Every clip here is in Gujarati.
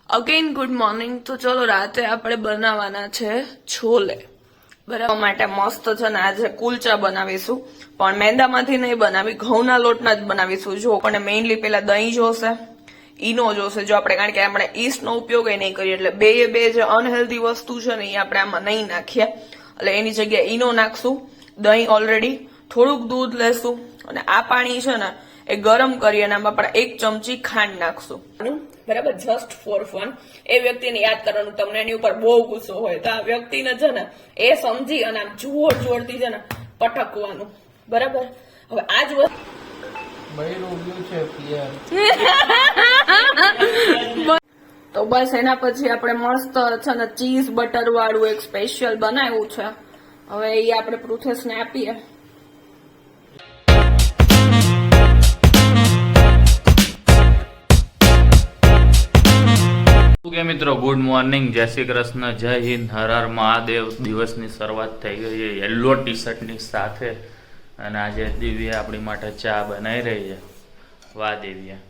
Again good morning. તો ચલો રાતે આપણે બનાવવાના છે છોલે. બરાબર માટે મસ્ત છે ને આજે કુલચા બનાવીશું, પણ મેંદામાંથી નહીં બનાવી, ઘઉંના લોટના જ બનાવીશું. જો આપણને મેઇનલી પેલા દહીં જોશે, ઈનો જોશે જો આપણે, કારણ કે આપણે ઈસ્ટનો ઉપયોગ નહીં કરીએ, એટલે બે જે અનહેલ્ધી વસ્તુ છે ને એ આપણે આમાં નહીં નાખીએ, એટલે એની જગ્યાએ ઈનો નાખશું. દહીં ઓલરેડી, થોડુંક દૂધ લેશું અને આ પાણી છે ને એ ગરમ કરી અને આમાં આપણે 1 ચમચી ખાંડ નાખશું. બરાબર, જસ્ટ ફોર ફન. એ વ્યક્તિને યાદ કરવાનું, તમને એની ઉપર બહુ ગુસ્સો હોય તો આ વ્યક્તિને છે ને એ સમજી અને આમ જોરથી છે ને પટકવાનું. બરાબર, હવે આ જ તો બસ એના પછી આપણે મસ્ત છે ને ચીઝ બટર વાળું એક સ્પેશિયલ બનાવ્યું છે. હવે એ આપણે પૃથેશને આપીએ. કે મિત્રો ગુડ મોર્નિંગ, જય શ્રી કૃષ્ણ, જય હિન્દ, હર હર મહાદેવ. દિવસની શરૂઆત થઈ ગઈ છે યલો ટી શર્ટની સાથે, અને આજે દિવ્યા આપણી માટે ચા બનાવી રહી છે. વાહ દિવ્યા,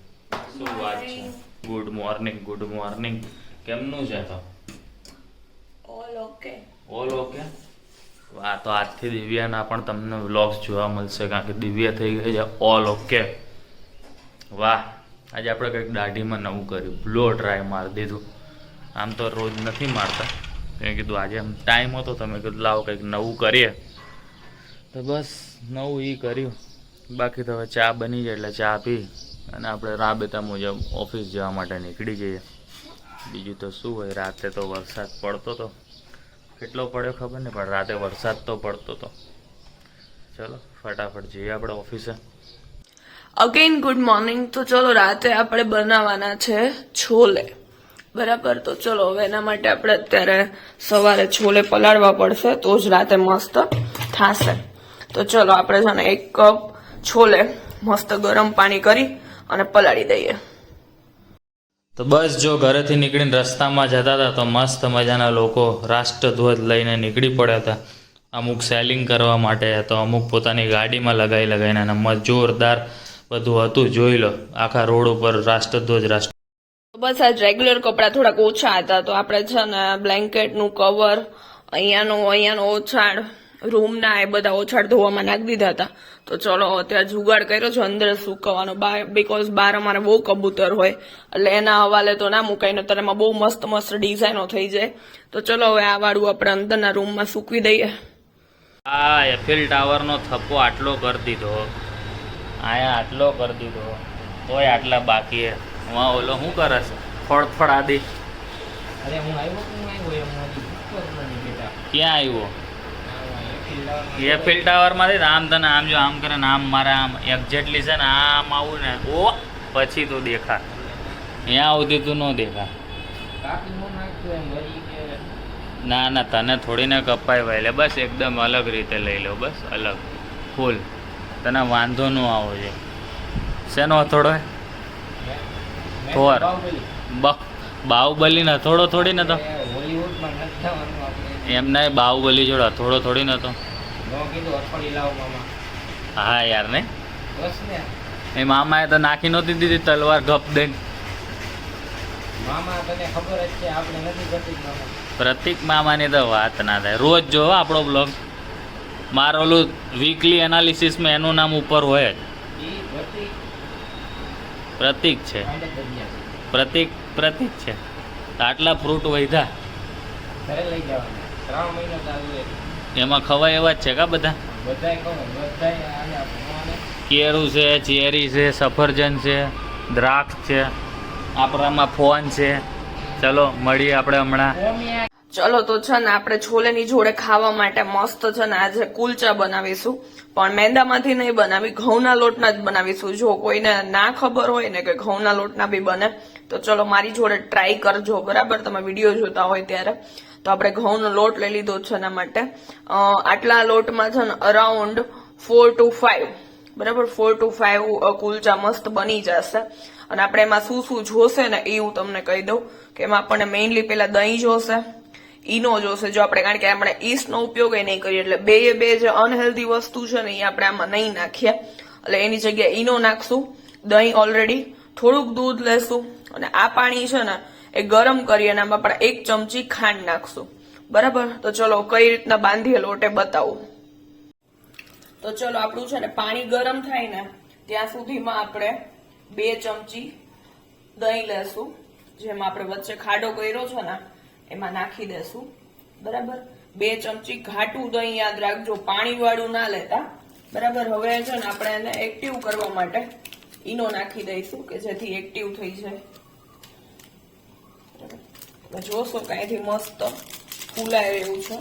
શું વાત છે. Good morning, good morning. કેમનું છે? તો ઓલ ઓકે, ઓલ ઓકે. વાહ, તો આજથી દિવ્યાના પણ તમને વ્લોગ્સ જોવા મળશે, કારણ કે દિવ્યા થઈ ગઈ છે ઓલ ઓકે. વાહ, આજે આપણે કંઈક દાઢીમાં નવું કર્યું, બ્લો ડ્રાય મારી દીધું. આમ તો રોજ નથી મારતા, મેં કીધું આજે એમ ટાઈમ હતો, તમે કીધું લાવો કંઈક નવું કરીએ, તો બસ નવું એ કર્યું. બાકી તો હવે ચા બની જાય એટલે ચા પી અને આપણે રાબેતા મુજબ ઓફિસ જવા માટે નીકળી જઈએ. બીજું તો શું હોય, રાતે તો વરસાદ પડતો હતો, કેટલો પડ્યો ખબર નહીં, પણ રાતે વરસાદ તો પડતો હતો. ચલો ફટાફટ જઈએ આપણે ઓફિસે. Again good morning. તો ચલો રાતે આપણે બનાવવાના છે છોલે. બરાબર, તો ચલો હવે એના માટે આપણે અત્યારે સવારે છોલે પલાળવા પડશે, તો જ રાતે મસ્ત થશે. તો ચલો આપણે છે ને 1 કપ છોલે મસ્ત ગરમ પાણી કરી અને પલાળી દઈએ. તો બસ જો ઘરેથી નીકળીને રસ્તામાં જતા હતા તો મસ્ત મજાના લોકો રાષ્ટ્રધ્વજ લઈને નીકળી પડ્યા હતા. અમુક સેલિંગ કરવા માટે, તો અમુક પોતાની ગાડીમાં લગાવીને અને જોરદાર બધું હતું. જોઈ લો, આખા રોડ ઉપર રાષ્ટ્રધ્વજ. બસ આજ રેગ્યુલર કપડા થોડાક ઓછા હતા, તો આપણે છે ને બ્લેન્કેટનું કવર, અહીંયાનો ઓછાડ, રૂમના એ બધા ઓછાડ ધોવામાં નાખી દીધા હતા. તો ચલો અત્યારે જુગાડ કર્યો છે અંદર સુકવવાનો, બીકોઝ બહાર અમારે બહુ કબૂતર હોય, એટલે એના હવાલે તો ના મુકાય, નતર એમાં બહુ મસ્ત ડિઝાઇનો થઈ જાય. તો ચલો હવે આ વાળું આપણે અંદરના રૂમમાં સૂકવી દઈએ. આ એફિલ ટાવરનો થપ્પો આટલો કરી દીધો, આયા આટલો કરી દીધો, તોય આટલા બાકી હે. હું ઓલો શું કરે છે, ફળફળાદી. અરે હું આવ્યો ક્યાં આવ્યો? એફિલ ટાવર માંથી આમ તને આમ જો આમ કરે ને આમ મારે આમ એક્ઝેક્ટલી છે ને આમ આવું ને ઓ પછી તું દેખા, અહીંયા આવતી તું ન દેખા. ના ના, તને થોડીને કપાય ભાઈ, બસ એકદમ અલગ રીતે લઈ લો, બસ અલગ ફૂલ, તને વાંધો ન આવો છે. શેનો હથોડો હે? થોર બાહુબલી ને થોડો થોડી ને, તો એમ ના બાહુબલી જોડે થોડો થોડી નતો. હા યાર, ને એ મામાએ તો નાખી નહોતી દીધી તલવાર ગપ દઈને. પ્રતિક મામાની તો વાત ના થાય. રોજ જો આપણો બ્લોગ, મારો ઓલું વીકલી એનાલિસિસમાં એનું નામ ઉપર હોય જ. પ્રતિક છે, પ્રતિક છે. આટલા ફ્રૂટ વધ્યા, એમાં ખવાય એવા જ છે કા બધા? કેરું છે, ચેરી છે, સફરજન છે, દ્રાક્ષ છે, આપણામાં ફોન છે. ચલો મળીએ આપણે હમણાં. ચલો તો છે ને આપણે છોલેની જોડે ખાવા માટે મસ્ત છે ને આજે કુલચા બનાવીશું, પણ મેંદામાંથી નહીં બનાવી, ઘઉંના લોટના જ બનાવીશું. જો કોઈને ના ખબર હોય ને કે ઘઉંના લોટના બી બને, તો ચલો મારી જોડે ટ્રાય કરજો. બરાબર, તમે વિડીયો જોતા હોય ત્યારે. તો આપણે ઘઉંનો લોટ લઈ લીધો છે એના માટે. આટલા લોટમાં છે ને અરાઉન્ડ 4 to 5, બરાબર, 4 to 5 કુલચા મસ્ત બની જશે. અને આપણે એમાં શું શું જોશે ને એ હું તમને કહી દઉં, કે એમાં આપણને મેઇનલી પેલા દહીં જોશે, ઈનો જોશે જો આપણે, કારણ કે આપણે ઈસ્ટનો ઉપયોગ નહીં કરીએ, એટલે બે જે અનહેલ્ધી વસ્તુ છે ને એ આપણે આમાં નહીં નાખીએ, એટલે એની જગ્યાએ ઈનો નાખશું. દહીં ઓલરેડી, થોડુંક દૂધ લેશું અને આ પાણી છે ને એ ગરમ કરી અને આમાં આપણે 1 ચમચી ખાંડ નાખશું. બરાબર, તો ચલો કઈ રીતના બાંધીએ લોટ એ બતાવું. તો ચલો આપણું છે ને પાણી ગરમ થાય ને ત્યાં સુધીમાં આપણે 2 ચમચી દહીં લેશું, જેમાં આપણે વચ્ચે ખાડો કર્યો છે ને એમાં નાખી દેશું. બરાબર, 2 ચમચી ઘાટું દહીં, યાદ રાખજો પાણી વાળું ના લેતા. બરાબર, હવે છે ને આપણે એને એક્ટિવ કરવા માટે ઈનો નાખી દઈશું કે જેથી એક્ટિવ થઈ જાય. બરાબર, જોશો કે અહીંથી મસ્ત ફૂલાય એવું છે,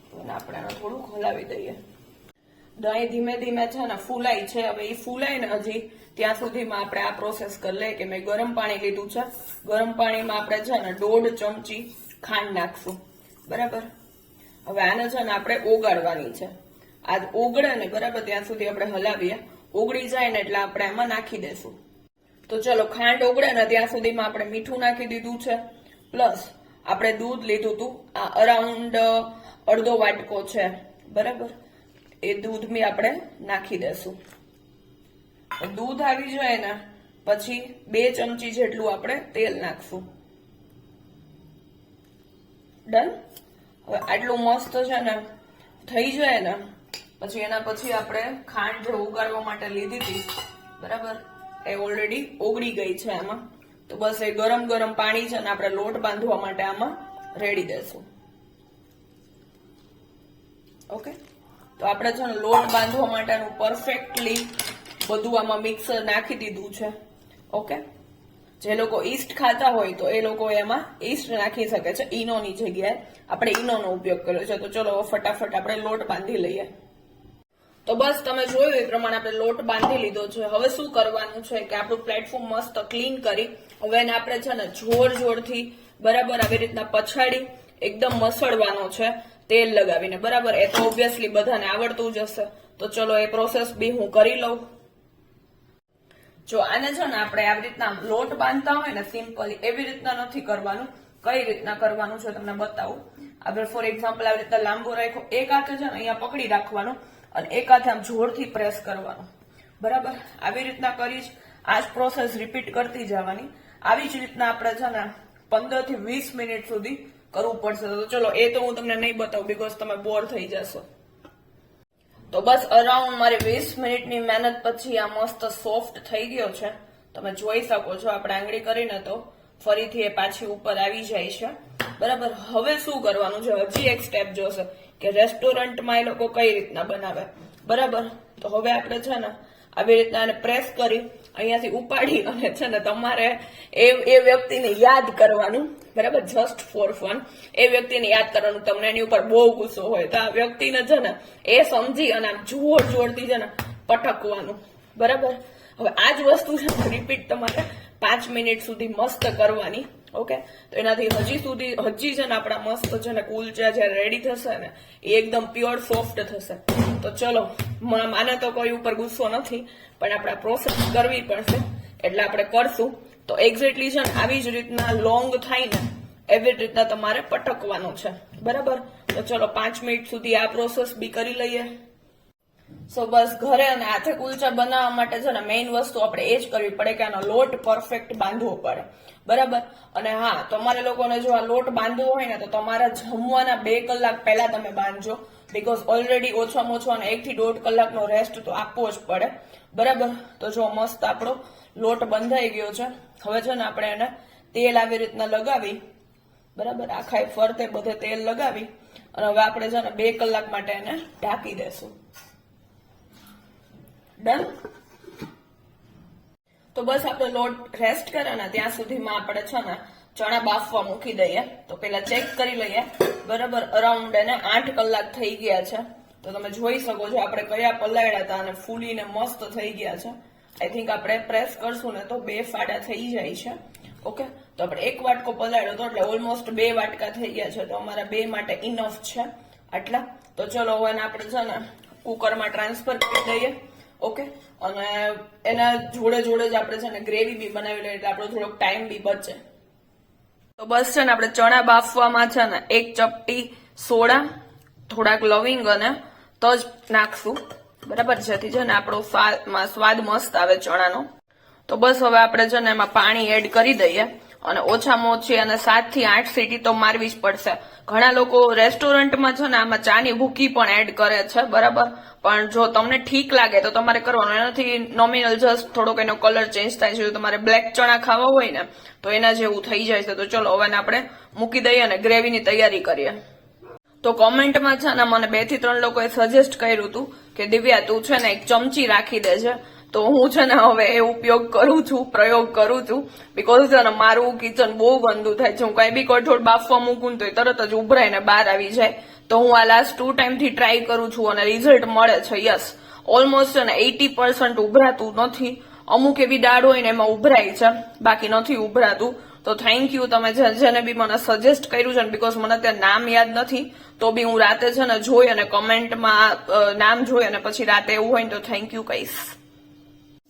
તો આપણે એને થોડુંક હલાવી દઈએ. દહીં ધીમે ધીમે છે ને ફૂલાય છે. હવે એ ફૂલાય ને હજી ત્યાં સુધીમાં આપણે આ પ્રોસેસ કરી લઈએ કે મેં ગરમ પાણી લીધું છે. ગરમ પાણીમાં આપણે છે ને 1.5 ચમચી ખાંડ નાખશું. બરાબર, હવે આને છે ને આપણે ઓગાળવાની છે. આ ઓગળે ને બરાબર ત્યાં સુધી આપણે હલાવીએ. ઓગળી જાય ને એટલે આપણે એમાં નાખી દેશું. તો ચલો ખાંડ ઓગળે ને ત્યાં સુધીમાં આપણે મીઠું નાખી દીધું છે, પ્લસ આપણે દૂધ લીધું હતું, આ અરાઉન્ડ અડધો વાટકો છે. બરાબર, એ દૂધ બી આપણે નાખી દેશું. દૂધ આવી જાય ને પછી 2 ચમચી જેટલું આપણે તેલ નાખશું. ડન. હવે આટલું મસ્ત છે ને થઈ જાય ને પછી એના પછી આપણે ખાંડ જે ઉગાડવા માટે લીધી હતી, બરાબર, એ ઓલરેડી ઓગળી ગઈ છે આમાં. તો બસ એ ગરમ ગરમ પાણી છે ને આપણે લોટ બાંધવા માટે આમાં રેડી દેશું. ઓકે, તો આપણે છે ને લોટ બાંધવા માટેનું પરફેક્ટલી બધું આમાં મિક્સર નાખી દીધું છે. ઓકે, જે લોકો ઈસ્ટ ખાતા હોય તો એ લોકો એમાં ઈસ્ટ નાખી શકે છે, ઈનોની જગ્યાએ. આપણે ઈનોનો ઉપયોગ કર્યો છે. તો ચલો ફટાફટ આપણે લોટ બાંધી લઈએ. તો બસ તમે જોયું એ પ્રમાણે આપણે લોટ બાંધી લીધો છે. હવે શું કરવાનું છે કે આપણું પ્લેટફોર્મ મસ્ત ક્લીન કરી હવે એને આપણે છે ને જોરથી બરાબર આવી રીતના પછાડી એકદમ મસળવાનો છે તેલ લગાવીને. બરાબર, એ તો ઓબ્વિયસલી બધાને આવડતું જ હશે. તો ચલો એ પ્રોસેસ બી હું કરી લઉં. જો આને છે ને આપણે આવી રીતના લોટ બાંધતા હોય ને સિમ્પલી એવી રીતના નથી કરવાનું. કઈ રીતના કરવાનું છે તમને બતાવું. આપણે ફોર એક્ઝામ્પલ આવી રીતના લાંબો રાખ્યો, એક હાથે છે ને અહીંયા પકડી રાખવાનો અને એક હાથે આમ જોરથી પ્રેસ કરવાનું. બરાબર, આવી રીતના કરીશ. આ જ પ્રોસેસ રિપીટ કરતી જવાની. આવી જ રીતના આપણે છે ને 15 થી 20 મિનિટ સુધી કરવું પડશે. તો ચલો એ તો હું તમને નહીં બતાવું બીકોઝ તમે બોર થઈ જશો. તો બસ અરાઉન્ડ મારી 20 મિનિટની મહેનત પછી આ મસ્ત સોફ્ટ થઈ ગયો છે. તમે જોઈ શકો છો આપણે આંગળી કરીને તો ફરીથી એ પાછી ઉપર આવી જાય છે. બરાબર, હવે શું કરવાનું છે? હજી એક સ્ટેપ જોશે કે રેસ્ટોરન્ટમાં એ લોકો કઈ રીતના બનાવે. બરાબર, તો હવે આપણે છે ને આવી રીતના એને પ્રેસ કરી અહીંયાથી ઉપાડી અને છે ને તમારે એ વ્યક્તિને યાદ કરવાનું. બરાબર, જસ્ટ ફોર ફન એ વ્યક્તિને યાદ કરવાનું. તમને એની ઉપર બહુ ગુસ્સો હોય તો આ વ્યક્તિને છે ને એ સમજી અને આમ જોરથી છે ને પટકવાનું. બરાબર, હવે આ જ વસ્તુ છે ને રિપીટ તમારે 5 મિનિટ સુધી મસ્ત કરવાની. ઓકે, તો એનાથી હજી છે ને આપણા મસ્ત છે ને કુલચા જયારે રેડી થશે ને એ એકદમ પ્યોર સોફ્ટ થશે. તો ચલો, માને તો કોઈ ઉપર ગુસ્સો નથી પણ આપણે પ્રોસેસ કરવી પડશે એટલે આપણે કરશું. તો એક્ઝેક્ટલી છે ને આવી જ રીતના લોંગ થાય ને એવી જ રીતના તમારે પટકવાનું છે. બરાબર, તો ચલો 5 મિનિટ સુધી આ પ્રોસેસ બી કરી લઈએ. સો બસ ઘરે અને હાથે કુલચા બનાવવા માટે છે ને મેઇન વસ્તુ આપણે એ જ કરવી પડે કે આનો લોટ પરફેક્ટ બાંધવો પડે. બરાબર, અને હા તમારે લોકોને જો આ લોટ બાંધવો હોય ને તો તમારા જમવાના 2 કલાક પહેલા તમે બાંધજો બીકોઝ ઓલરેડી ઓછામાં ઓછો 1 થી 1.5 કલાકનો રેસ્ટ તો આપવો જ પડે. બરાબર, તો જો મસ્ત આપણો લોટ બંધાઈ ગયો છે. હવે છે ને આપણે એને તેલ આવી રીતના લગાવી, બરાબર, આખા ફરતે બધે તેલ લગાવી અને હવે આપણે છે ને 2 કલાક માટે એને ઢાંકી દેશું. ડન. તો બસ આપણે લોટ રેસ્ટ કરે ને ત્યાં સુધીમાં આપણે છે ને ચણા બાફવા મૂકી દઈએ. તો પેલા ચેક કરી લઈએ. બરાબર, અરાઉન્ડ એને 8 કલાક થઈ ગયા છે. તો તમે જોઈ શકો છો આપણે કયા પલાળ્યા હતા અને ફૂલીને મસ્ત થઈ ગયા છે. આઈ થિંક આપણે પ્રેસ કરશું ને તો 2 ફાડા થઈ જાય છે. ઓકે, તો આપણે 1 વાટકો પલાળ્યો હતો એટલે ઓલમોસ્ટ 2 વાટકા થઈ ગયા છે. તો અમારા 2 માટે ઇનફ છે આટલા. તો ચલો હવે આપણે છે ને કુકરમાં ટ્રાન્સફર કરી દઈએ. ઓકે, અને એના જોડે જ આપણે છે ને ગ્રેવી બી બનાવી લઈએ એટલે આપણો થોડોક ટાઈમ બી બચે. તો બસ છે ને આપણે ચણા બાફવામાં છે ને 1 ચપટી સોડા, થોડાક લવિંગ અને તજ નાખશું. બરાબર, જેથી છે ને આપણો સ્વાદ મસ્ત આવે ચણાનો. તો બસ હવે આપણે છે ને એમાં પાણી એડ કરી દઈએ અને ઓછામાં ઓછી અને 7 થી 8 સીટી તો મારવી જ પડશે. ઘણા લોકો રેસ્ટોરન્ટમાં છે ને આમાં ચાની ભૂકી પણ એડ કરે છે, બરાબર, પણ જો તમને ઠીક લાગે તો તમારે કરવાનું. એનાથી નોમિનલ જસ્ટ થોડોક એનો કલર ચેન્જ થાય છે. જો તમારે બ્લેક ચણા ખાવા હોય ને તો એના જેવું થઈ જાય છે. તો ચલો હવે આપણે મૂકી દઈએ અને ગ્રેવીની તૈયારી કરીએ. તો કોમેન્ટમાં છે ને મને 2 થી 3 લોકોએ સજેસ્ટ કર્યું હતું કે દિવ્યા તું છે ને એક ચમચી રાખી દેજે. તો હું છે ને હવે એ પ્રયોગ કરું છું બીકોઝ છે ને મારું કિચન બહુ ગંદુ થાય છે. હું કઈ બી કઠોળ બાફવા મૂકું તો તરત જ ઉભરાઈને બહાર આવી જાય. તો હું આ લાસ્ટ 2 ટાઈમથી ટ્રાય કરું છું અને રિઝલ્ટ મળે છે. યસ, ઓલમોસ્ટ છે ને 80% ઉભરાતું નથી. અમુક એવી દાળ હોય ને એમાં ઉભરાય છે, બાકી નથી ઉભરાતું. તો થેન્ક યુ તમે જેને બી મને સજેસ્ટ કર્યું છે, બીકોઝ મને ત્યાં નામ યાદ નથી. તો બી હું રાતે છે ને જોઈ અને કમેન્ટમાં નામ જોઈ અને પછી રાતે એવું હોય ને તો થેન્ક યુ કહીશ.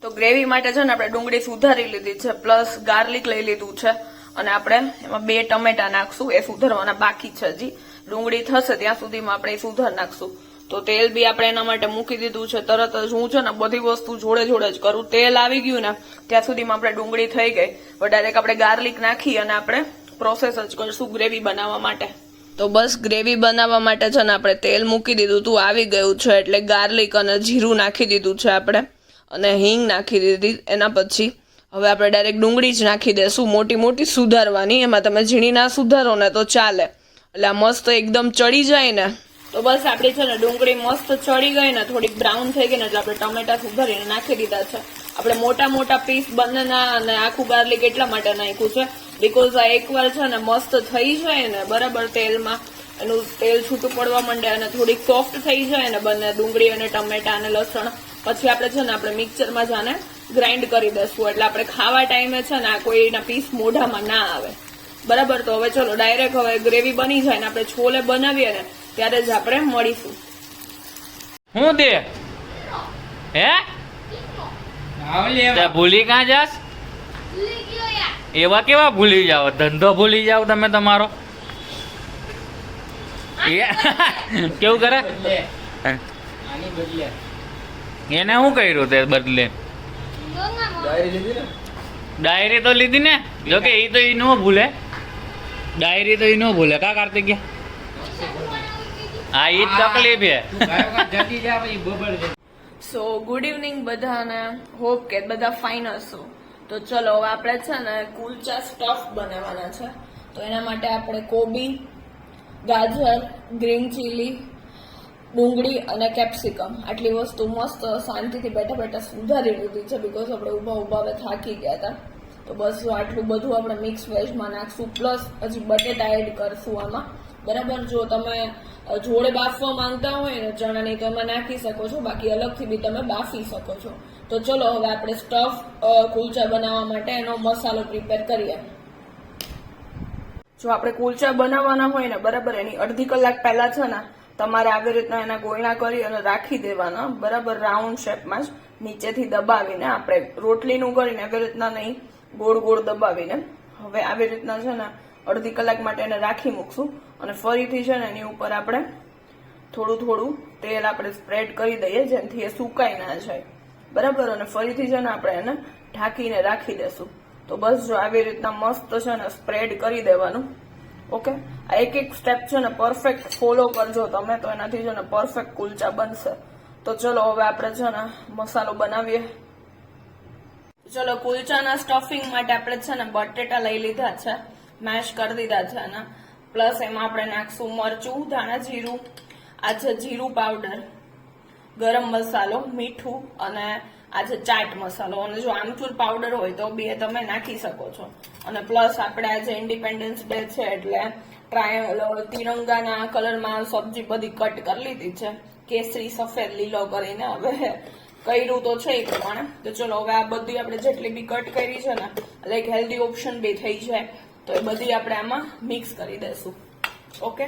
તો ગ્રેવી માટે છે ને આપણે ડુંગળી સુધારી લીધી છે, પ્લસ ગાર્લિક લઈ લીધું છે અને આપણે એમાં 2 ટમેટા નાખશું. એ સુધારવાના બાકી છે. હજી ડુંગળી થશે ત્યાં સુધીમાં આપણે સુધાર નાખશું. તો તેલ બી આપણે એના માટે મૂકી દીધું છે. તરત જ હું છે ને બધી વસ્તુ જોડે જોડે જ કરું. તેલ આવી ગયું ને ત્યાં સુધીમાં આપણે ડુંગળી થઈ ગઈ, પણ ડાયરેક્ટ આપણે ગાર્લિક નાખી અને આપણે પ્રોસેસ જ કરશું ગ્રેવી બનાવવા માટે. તો બસ ગ્રેવી બનાવવા માટે છે ને આપણે તેલ મૂકી દીધું હતું, આવી ગયું છે. એટલે ગાર્લિક અને જીરું નાખી દીધું છે આપણે અને હિંગ નાખી દીધી. એના પછી હવે આપણે ડાયરેક્ટ ડુંગળી જ નાખી દેશું, મોટી મોટી સુધારવાની. એમાં તમે ઝીણી ના સુધારો ને તો ચાલે, એટલે આ મસ્ત એકદમ ચડી જાય ને. તો બસ આપણી છે ને ડુંગળી મસ્ત ચડી ગઈ ને થોડીક બ્રાઉન થઈ ગઈ ને એટલે આપણે ટમેટા સુધારીને નાખી દીધા છે. આપણે મોટા મોટા પીસ બંનેના અને આખું ગાર્લિક એટલા માટે નાખ્યું છે બીકોઝ આ એકવાર છે ને મસ્ત થઈ જાય ને બરાબર તેલમાં, એનું તેલ છૂટું પડવા માંડે અને થોડીક સોફ્ટ થઈ જાય ને બંને ડુંગળી અને ટમેટા અને લસણ, પછી આપણે મિક્સરમાં જાને ગ્રાઇન્ડ કરી દેશું. એટલે આપણે ખાવા ટાઈમે છે ને કોઈના પીસ મોઢામાં ના આવે, બરાબર. તો હવે ચલો ડાયરેક્ટ હવે ગ્રેવી બની જાય ને આપણે છોલે બનાવીએ ને ત્યારે જ આપણે મળીશું. હું દે હે ભૂલી ક્યાં જાસ? એવા કેવા ભૂલી જાવ? ધંધો ભૂલી જાવ તમે તમારો? કેવું કરે? એને શું કર્યું તે બદલે? ડાયરી તો લીધી ને. જો કે એ તો એ નો ભૂલે, ડાયરી તો એ નો ભૂલે. કા કાર્તિક હા એ જ તકલીફ છે. સો ગુડ ઇવનિંગ બધાને, હોપ કે બધા ફાઇન હશો. તો ચલો હવે આપણે છે ને કુલચા સ્ટફ બનાવવાના છે. તો એના માટે આપણે કોબી, ગાજર, ગ્રીન ચીલી, ડુંગળી અને કેપ્સિકમ આટલી વસ્તુ મસ્ત શાંતિથી બેઠા બેઠા સુધારી લીધી છે બીકોઝ આપણે ઊભા ઊભા હવે થાકી ગયા હતા. તો બસ આટલું બધું આપણે મિક્સ વેજમાં નાખશું, પ્લસ હજી બટેટા એડ કરશું આમાં, બરાબર. જો તમે જોડે બાફવા માંગતા હોય ને ચણાની તો એમાં નાખી શકો છો, બાકી અલગથી બી તમે બાફી શકો છો. તો ચલો હવે આપણે સ્ટફ કુલચા બનાવવા માટે એનો મસાલો પ્રિપેર કરીએ. જો આપણે કુલચા બનાવવાના હોય ને બરાબર, એની અડધી કલાક પહેલા છે ને તમારે આવી રીતના એના ગોળણા કરી અને રાખી દેવાના, બરાબર, રાઉન્ડ શેપમાં જ નીચેથી દબાવીને. આપણે રોટલીનું કરીને આવી રીતના નહીં, ગોળ ગોળ દબાવીને હવે આવી રીતના છે ને અડધી કલાક માટે એને રાખી મૂકશું અને ફરીથી છે ને એની ઉપર આપણે થોડું થોડું તેલ આપણે સ્પ્રેડ કરી દઈએ જેનાથી એ સુકાઈ ના જાય, બરાબર. અને ફરીથી છે ને આપણે એને ઢાંકીને રાખી દેશું. તો બસ જો આવી રીતના મસ્ત છે ને સ્પ્રેડ કરી દેવાનું. ઓકે, આ એક એક સ્ટેપ છે ને પરફેક્ટ ફોલો કરજો તમે, તો એનાથી છે ને પરફેક્ટ કુલચા બનશે. તો ચલો હવે આપણે છે ને મસાલો બનાવીએ. ચલો કુલચાના સ્ટફિંગ માટે આપણે છે ને બટેટા લઈ લીધા છે, મેશ કરી દીધા છે અને પ્લસ એમાં આપણે નાખશું મરચું, ધાણા જીરું, આ છે જીરું પાવડર, ગરમ મસાલો, મીઠું અને આ છે ચાટ મસાલો. અને જો આમચૂર પાવડર હોય તો બી તમે નાખી શકો છો. અને પ્લસ આપણે આજે ઇન્ડિપેન્ડન્સ ડે છે એટલે તિરંગાના કલરમાં સબ્જી બધી કટ કરી લીધી છે, કેસરી, સફેદ, લીલો કરીને. હવે કર્યું તો છે એ પ્રમાણે. તો ચલો હવે આ બધી આપણે જેટલી બી કટ કરી છે ને લાઈક હેલ્ધી ઓપ્શન બી થઈ જાય, તો એ બધી આપણે આમાં મિક્સ કરી દેશું. ઓકે,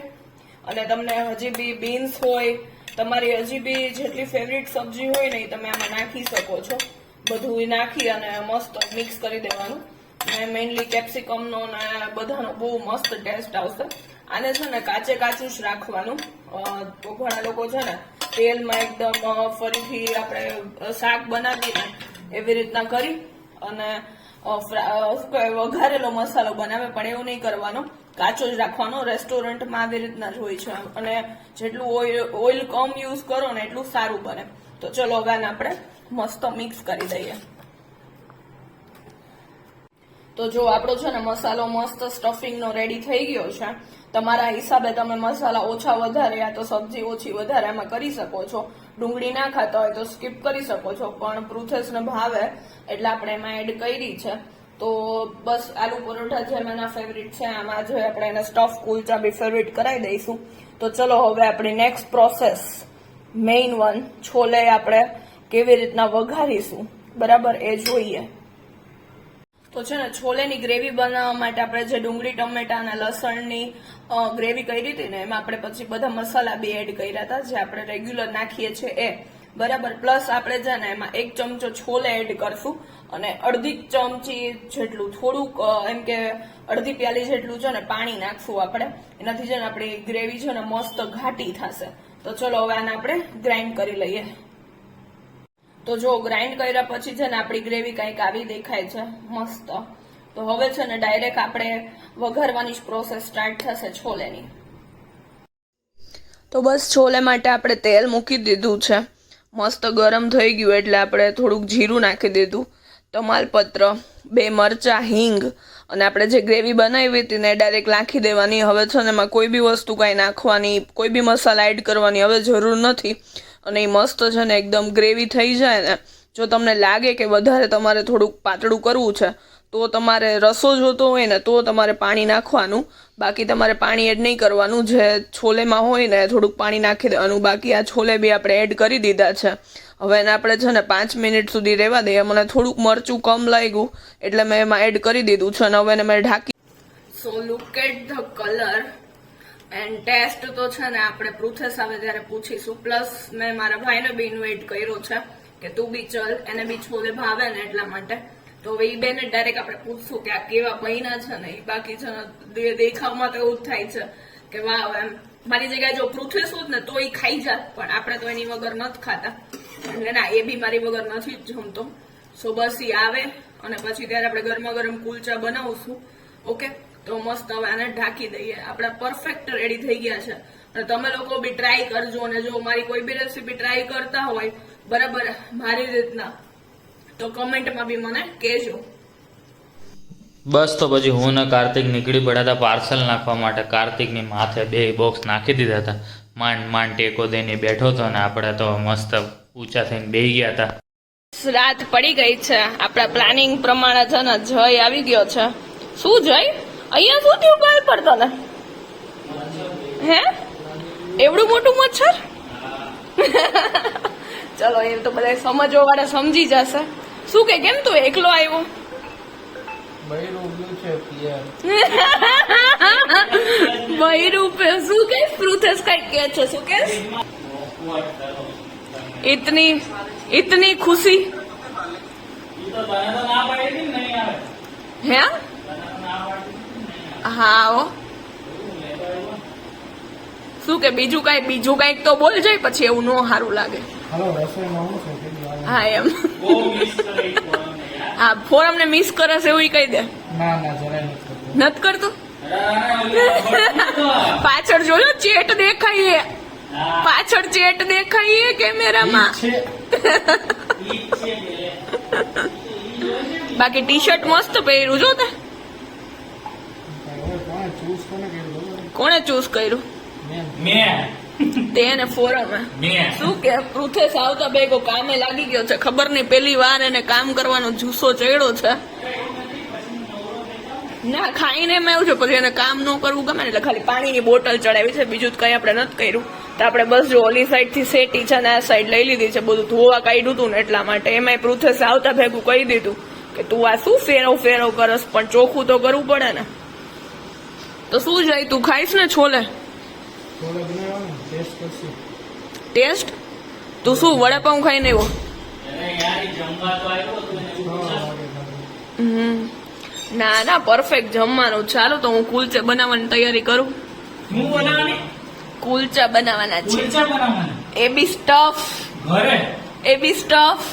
અને તમને હજી બી બીન્સ હોય, તમારી હજી બી જેટલી ફેવરિટ સબ્જી હોય ને એ તમે આમાં નાખી શકો છો. બધું નાખી અને મસ્ત મિક્સ કરી દેવાનું. અને મેઇનલી કેપ્સિકમનો ને બધાનો બહુ મસ્ત ટેસ્ટ આવશે. આને છે ને કાચે કાચું જ રાખવાનું. ઘણા લોકો છે ને તેલમાં એકદમ ફરીથી આપણે શાક બનાવીને એવી રીતના કરી અને વઘારેલો મસાલો બનાવે, પણ એવું નહીં કરવાનો, કાચો જ રાખવાનો. રેસ્ટોરન્ટમાં આવી રીતના જ હોય છે, અને જેટલું ઓઇલ કમ યુઝ કરો ને એટલું સારું બને. તો ચલો હવે આને આપણે મસ્ત મિક્સ કરી દઈએ. તો જો આપણો છે ને મસાલો મસ્ત સ્ટફિંગ નો રેડી થઈ ગયો છે. તમારા હિસાબે તમે મસાલા ઓછા વધારે યા તો સબ્જી ઓછી વધારે એમાં કરી શકો છો. ડુંગળી ના ખાતા હોય તો સ્કીપ કરી શકો છો, પણ પૃથેશને ભાવે એટલે આપણે એમાં એડ કરી છે. તો બસ આલુ પરોઠા જેમ એના ફેવરિટ છે, આમાં જો આપણે એને સ્ટફ કુલચા બી ફેવરિટ કરાવી દઈશું. તો ચલો હવે આપણી next process, main one, chole આપણે કેવી રીતના વઘારીશું બરાબર એ જોઈએ. તો છે ને છોલેની ગ્રેવી બનાવવા માટે આપણે જે ડુંગળી ટમેટા અને લસણની ગ્રેવી કરી હતી ને, એમાં આપણે પછી બધા મસાલા બી એડ કર્યા હતા જે આપણે રેગ્યુલર નાખીએ છીએ એ બરાબર. પ્લસ આપણે છે ને એમાં 1 ચમચો છોલે એડ કરશું અને અડધી ચમચી જેટલું થોડુંક એમ કે અડધી પ્યાલી જેટલું છે ને પાણી નાખશું આપણે. એનાથી છે ને આપણી ગ્રેવી છે ને મસ્ત ઘાટી થશે. તો ચલો હવે આને આપણે ગ્રાઇન્ડ કરી લઈએ. તો જો ગ્રાઇન્ડ કર્યા પછી છે ને આપણી ગ્રેવી કંઈક આવી દેખાય છે મસ્ત. તો હવે છે ને ડાયરેક્ટ આપણે વઘારવાની જ પ્રોસેસ સ્ટાર્ટ થશે છોલેની. તો બસ છોલે માટે આપણે તેલ મૂકી દીધું છે, મસ્ત ગરમ થઈ ગયું એટલે આપણે થોડુંક જીરું નાખી દીધું, તમાલપત્ર, 2 મરચા, હિંગ, અને આપણે જે ગ્રેવી બનાવી હતી ને ડાયરેક્ટ નાખી દેવાની. હવે છે ને એમાં કોઈ બી વસ્તુ કાંઈ નાખવાની, કોઈ બી મસાલા એડ કરવાની હવે જરૂર નથી. અને એ મસ્ત છે ને એકદમ ગ્રેવી થઈ જાય ને, જો તમને લાગે કે વધારે તમારે થોડુંક પાતળું કરવું છે તો તમારે રસો જોતો હોય ને તો તમારે પાણી નાખવાનું, બાકી તમારે પાણી એડ નહીં કરવાનું. જે છોલેમાં હોય ને થોડુંક પાણી નાખી દેવાનું. બાકી આ છોલે બી આપણે એડ કરી દીધા છે. હવે એને આપણે છે ને 5 મિનિટ સુધી રહેવા દઈએ. મને થોડુંક મરચું કમ લાગ્યું એટલે મેં એમાં એડ કરી દીધું છે અને હવે એને મેં ઢાંકી. So look at the colour and taste તો છે ને આપણે પૃથેશ આવે ત્યારે પૂછીશું. પ્લસ મેં મારા ભાઈને બી ઇન્વાઇટ કર્યો છે કે તું બી ચલ, એને બી છોલે ભાવે ને એટલા માટે. તો હવે એ બેને ડાયરેક્ટ આપણે પૂછશું કે આ કેવા બન્યા છે ને. બાકી છે ને દેખાવમાં તો એવું જ થાય છે કે વાહ, એમ મારી જગ્યાએ જો પૃથેશ હોત ને તો એ ખાઈ જાત, પણ આપણે તો એની વગર નથી ખાતા એટલે ના, એ બી મારી વગર નથી જ જમતો. સો બસ એ આવે અને પછી ત્યારે આપણે ગરમા ગરમ કુલચા બનાવશું. ઓકે, તો મસ્ત હવે આને ઢાંકી દઈએ. આપણે પરફેક્ટ રેડી થઈ ગયા છે. અને તમે લોકો બી ટ્રાય કરજો, અને જો મારી કોઈ બી રેસીપી ટ્રાય કરતા હોય બરાબર મારી રીતના તો કમેન્ટમાં બી મને કહેજો. બસ તો પછી હું ને કાર્તિક નીકળી પડ્યા હતા પાર્સલ નાખવા માટે. કાર્તિકની માથે 2 બોક્સ નાખી દીધા હતા, માંડ ટેકો દઈને બેઠો હતો ને આપણે તો મસ્ત ઊંચા થઈને બેસી ગયા હતા. રાત પડી ગઈ છે, આપણા પ્લાનિંગ પ્રમાણે છે ને જય આવી ગયો છે. શું જય, અહીંયા શું થયું ગાલ પર તને? હે, એવડું મોટું મચ્છર? ચલો એ તો બધા સમજવા વાળા સમજી જશે. શું કે કેમ તું એકલો આવ્યો? બૈરું પે શું કે પૃથેશ કઈ કે છે? શું કે इतनी खुशी હે? હા, શું કે બીજું કઈક તો બોલ જાય, પછી એવું ન સારું લાગે. હા એમ, હા ફોરમ ને મિસ કરે છે એવું કહી દે. નથી કરતું? પાછળ જોયો ચેટ દેખાય, પાછળ ચેટ દેખાય કેમેરામાં. બાકી ટી શર્ટ મસ્ત પહેર્યું જો તે. કોણે ચૂઝ કર્યું? તેને ફોરમ. શું કે પૃથેશ આવતા ભેગો કામે લાગી ગયો છે. ખબર નહીં પેલી વાર એને કામ કરવાનો જુસ્સો ચડ્યો છે. ના ખાઈને એમ આવ્યું છે, પછી એને કામ ન કરવું ગમે એટલે ખાલી પાણીની બોટલ ચડાવી છે, બીજું કઈ આપણે નથી કર્યું. તો આપણે બસ જો ઓલી સાઈડ થી સેટી છે ને આ સાઈડ લઈ લીધી છે, બધું ધોવા કાઢ્યું હતું ને એટલા માટે. એમાંય પૃથેશ આવતા ભેગું કહી દીધું કે તું આ શું ફેરવ કરસ, પણ ચોખ્ખું તો કરવું પડે ને. તો શું જાય, તું ખાઈશ ને છોલે? ટેસ્ટ? તું શું વડાપાઉં ખાઈને આવ્યો? ના પરફેક્ટ જમવાનું. ચાલો તો હું કુલચા બનાવવાની તૈયારી કરું. કુલચા બનાવવાના છે. એ બી સ્ટફ.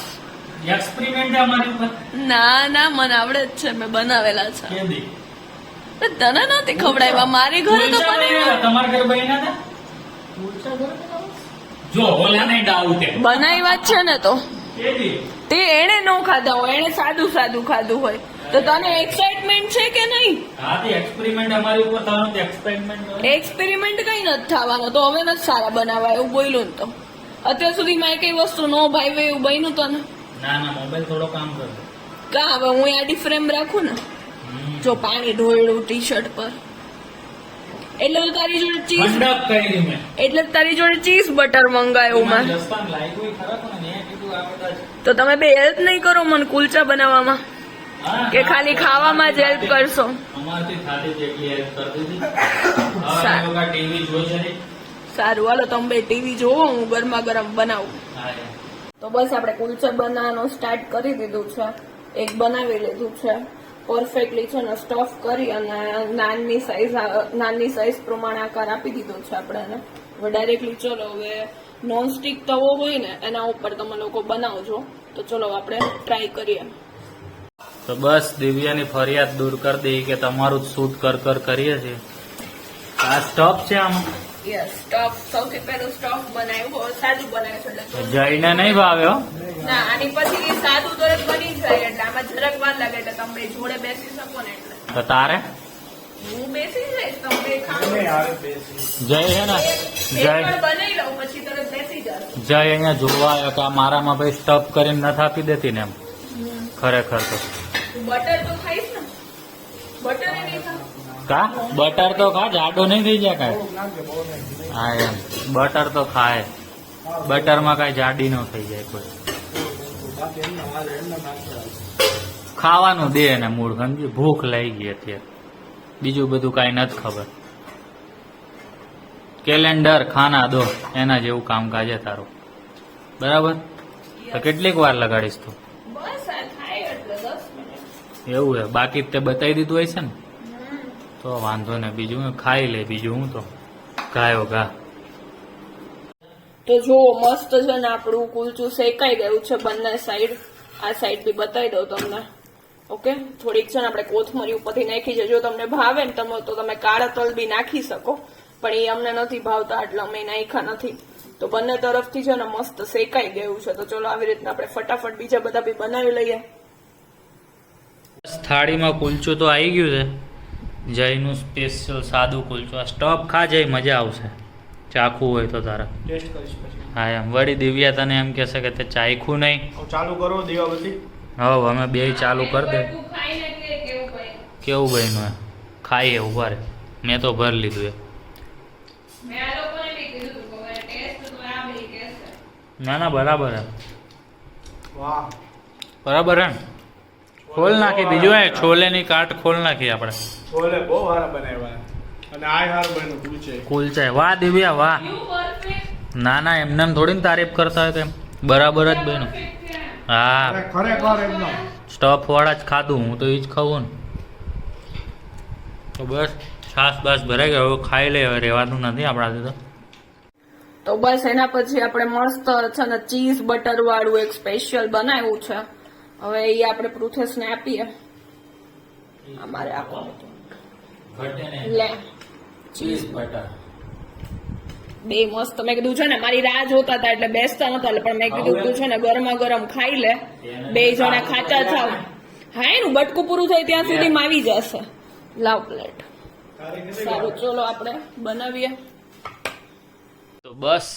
એક્સપેરિમેન્ટ અમારી ઉપર ના મને આવડે જ છે, મેં બનાવેલા છે. કે દી પણ તને નથી ખવડાવ્યા, મારી ઘરે તો બનાવ્યા. તમારા ઘરે બન્યા હતા જો ઓલા નહીં ડાઉટ બનાવ્યા જ છે ને. તો કે દી તે એને ન ખાધા હોય, એને સાદું ખાધું હોય તો તને એક્સાઇટમેન્ટ છે કે નહીં? હા તે એક્સપેરિમેન્ટ અમારી ઉપર થવાનું તે એક્સપેરિમેન્ટ એક્સપેરિમેન્ટ કઈ નથી થવાનો, તો હવે નથી સારા બનાવવા એવું બોલ્યું ને. તો અત્યાર સુધીમાં કઈ વસ્તુ નો ભાઈ એવું બન્યું તને? ના મોબાઈલ થોડો કામ કરે કા હવે હું આડી ફ્રેમ રાખું ને, જો પાણી ઢોળ્યું ટી શર્ટ પર, એટલે તો તારી જોડે ચીઝ, ઠંડક કરી મેં એટલે જ તારી જોડે ચીઝ બટર મંગાવ્યું માં. રસ્તામાં લાગ્યું ખરાબ ને મેં કીધું આ બધા તો તમે બે હેલ્પ નહીં કરો મને કુલચા બનાવવામાં, હા, કે ખાલી ખાવામાં જ હેલ્પ કરશો? અમારથી થાતી જેટલી હેલ્પ કરી દીધી. સારું. હવે ટીવી જોશે ને. સારું હાલો તમે બે ટીવી જોવો, હું ગરમા ગરમ બનાવું. હા તો બસ આપણે કુલચા બનાવવાનું સ્ટાર્ટ કરી દીધું છે. એક બનાવી લીધું છે પરફેક્ટલી છે ને, સ્ટફ કરી અને નાની સાઈઝ પ્રમાણે આકાર આપી દીધો છે આપણે એને. હવે ડાયરેક્ટલી ચલો હવે નોનસ્ટિક તવો હોય ને એના ઉપર તમે લોકો બનાવજો. તો ચલો આપણે ટ્રાય કરીએ. તો બસ દિવ્યાની ફરિયાદ દૂર કરી દઈ કે તમારું જ શૂટ કર કરીએ છીએ. આ સ્ટફ છે આમ યસ, સ્ટફ સૌથી પહેલું સ્ટફ બનાવ્યું, સાદું બનાવ્યું છે એટલે જઈને નહીં ભાવ્યો. ના આની પછી સાદું તરત બની જાય એટલે આમાં જરાક વાર લાગે એટલે તમે બે જોડે બેસી શકો ને એટલે તો તારે હું બેસી જઈશ, તમે બે ખાઓ. જય છે ને જય એક વાર બનાવી લઉં પછી તરત બેસી જશે. જય અહીંયા જોવા આવ્યો કે આ મારામાં ભાઈ સ્ટફ કરીને નથી આપી દેતી ને એમ. ખરેખર તો બટર તો ખાઈશ ને, બટર એ નહીં ખાવ. કા બટર તો ખા, જાડો નહીં થઈ જાય કાંઈ. હા એમ બટર તો ખાય, બટરમાં કાંઈ જાડી ન થઈ જાય કોઈ. ખાવાનું દે ને મૂળ સમજી, ભૂખ લઈ ગઈ અત્યારે, બીજું બધું કાંઈ નથી ખબર. કેલેન્ડર ખાના દો એના જેવું કામકાજ છે તારું. બરાબર, તો કેટલીક વાર લગાડીશ તું? બસ આ થાય એટલે 10 મિનિટ. એવું હે, બાકી તે બતાવી દીધું હોય છે ને તો વાંધો ને. બીજું હું ખાઈ લે, બીજું હું તો ગાયો ગા. તો જુઓ મસ્ત છે ને આપણું કુલચું શેકાઈ ગયું છે બંને સાઈડ. આ સાઈડ બી બતાવી દઉં તમને. ઓકે, થોડીક છે ને આપણે કોથમરી ઉપરથી નાખી છે. જો તમને ભાવે ને તમે તો તમે કાળા તલ બી નાખી શકો, પણ એ અમને નથી ભાવતા એટલે અમે નાખ્યા નથી. તો બંને તરફથી છે ને મસ્ત શેકાઈ ગયું છે. તો ચલો આવી રીતના આપણે ફટાફટ બીજા બધા બી બનાવી લઈએ. થાળીમાં કુલચું તો આવી ગયું છે, જયનું સ્પેશિયલ સાદું કુલચું. આ સ્ટફ ખા જઈ, મજા આવશે. ચાખવું હોય તો તારા ટેસ્ટ કરીશ પછી. હા એમ. વળી દિવ્યા તને એમ કહેશે કે તે ચાખ્યું નહીં. હવે ચાલુ કરો દીવાબત્તી. હવે અમે બે ચાલુ કરી દે. તું ખાઈને કે કેવું ભાઈ? કેવું બન્યું એ ખાઈએ ઉભા રે. મેં તો ભર લીધું એ. મેં આ લોકોને બી કીધું હતું કે ટેસ્ટ તો આ બી કહેશે. ના બરાબર હે, વાહ, બરાબર હે ને? ખોલ નાખી બીજું એ છોલેની કાટ ખોલ નાખી આપણે. છોલે બહુ સારા બનાવ્યા અને આ હાર બન્યું કુલચે. કુલચા વાહ દિવ્યા વાહ. You perfect. ના એમને એમ થોડી તારીફ કરતા હોય તેમ. બરાબર જ બન્યું. હા ખરેખર એકદમ સ્ટફ વાળા જ ખાધું, હું તો એ જ ખાવું ને. તો બસ છાસ બાસ ભરાઈ ગયો, હવે ખાઈ લે, હવે રહેવાનું નથી આપણાથી તો. તો બસ એના પછી આપણે મસ્ત છે ને ચીઝ બટર વાળું એક સ્પેશિયલ બનાવ્યું છે. હવે એ આપણે પૃથેશને આપીએ. અમારે આપવાનું લે ચીઝ બટર બે મસ્ત. મેં કીધું છે ને મારી રાહ જોતા હતા એટલે બેસતા નતા, પણ મેં કીધું તું છે ને ગરમા ગરમ ખાઈ લે, બે જણા ખાતા થાવ. હા એનું બટકું પૂરું થાય ત્યાં સુધીમાં આવી જશે. લાવ પ્લેટ. સારું ચલો આપણે બનાવીએ. તો બસ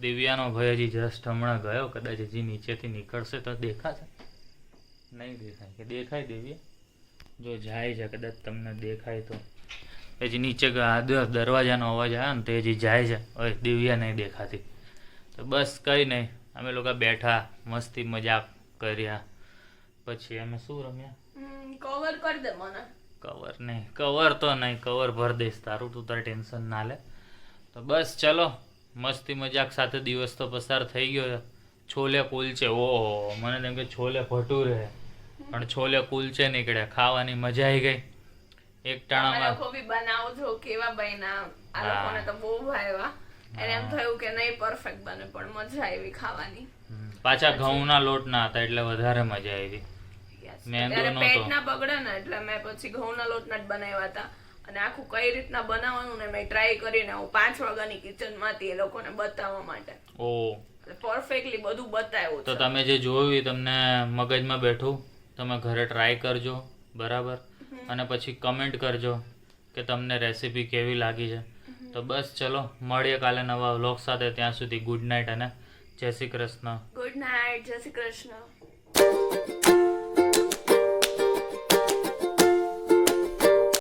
દિવ્યાનો ભાઈ હજી જસ્ટ હમણાં ગયો, કદાચ હજી નીચેથી નીકળશે તો દેખાશે. નહીં દેખાય કે દેખાય દિવ્યા? જો જાય છે, કદાચ તમને દેખાય તો. હજી નીચે દરવાજાનો અવાજ આવ્યો ને તો હજી જાય છે. હવે દિવ્યા નહીં દેખાતી. તો બસ કંઈ નહીં, અમે લોકો બેઠા મસ્તી મજાક કર્યા. પછી અમે શું રમ્યા? કવર કરી દે મને. કવર નહીં, કવર તો નહીં, કવર ભર દઈશ તારું, તું તારે ટેન્શન ના લે. તો બસ ચલો મસ્તી મજાક સાથે દિવસ તો પસાર થઈ ગયો. છોલે કુલચે, ઓહો મને તેમ કે છોલે ભટુરે, પણ છોલે કુલચે નીકળ્યા. ખાવાની મજા આવી ગઈ. એક ટાણામાં લોકો બી બનાવજો કેવા બન્યા. આ લોકોને તો બહુ ભાવ્યા. એને એમ થયું કે નહીં પરફેક્ટ બને, પણ મજા આવી ખાવાની. પાછા ઘઉંના લોટ ના હતા એટલે વધારે મજા આવી. Yes. મેંદો ત્યારે નહોતો. પેટ ના બગડે ને એટલે મેં પછી ઘઉંના લોટના જ બનાવ્યા હતા અને આખું કઈ રીતના બનાવવાનું ને મેં ટ્રાય કરીને હું 5 વાગ્યાની કિચન માંથી એ લોકોને બતાવવા માટે ઓ પરફેક્ટલી બધું બતાવ્યું તો છે. તમે જે જોયું એ તમને મગજમાં બેઠું, તમે ઘરે ટ્રાય કરજો, બરાબર, અને પછી કમેન્ટ કરજો કે તમને રેસીપી કેવી લાગી છે. તો બસ ચલો મળીએ કાલે નવા વ્લોગ સાથે. ત્યાં સુધી ગુડ નાઇટ અને જય શ્રી કૃષ્ણ. ગુડ નાઇટ, જય શ્રી કૃષ્ણ.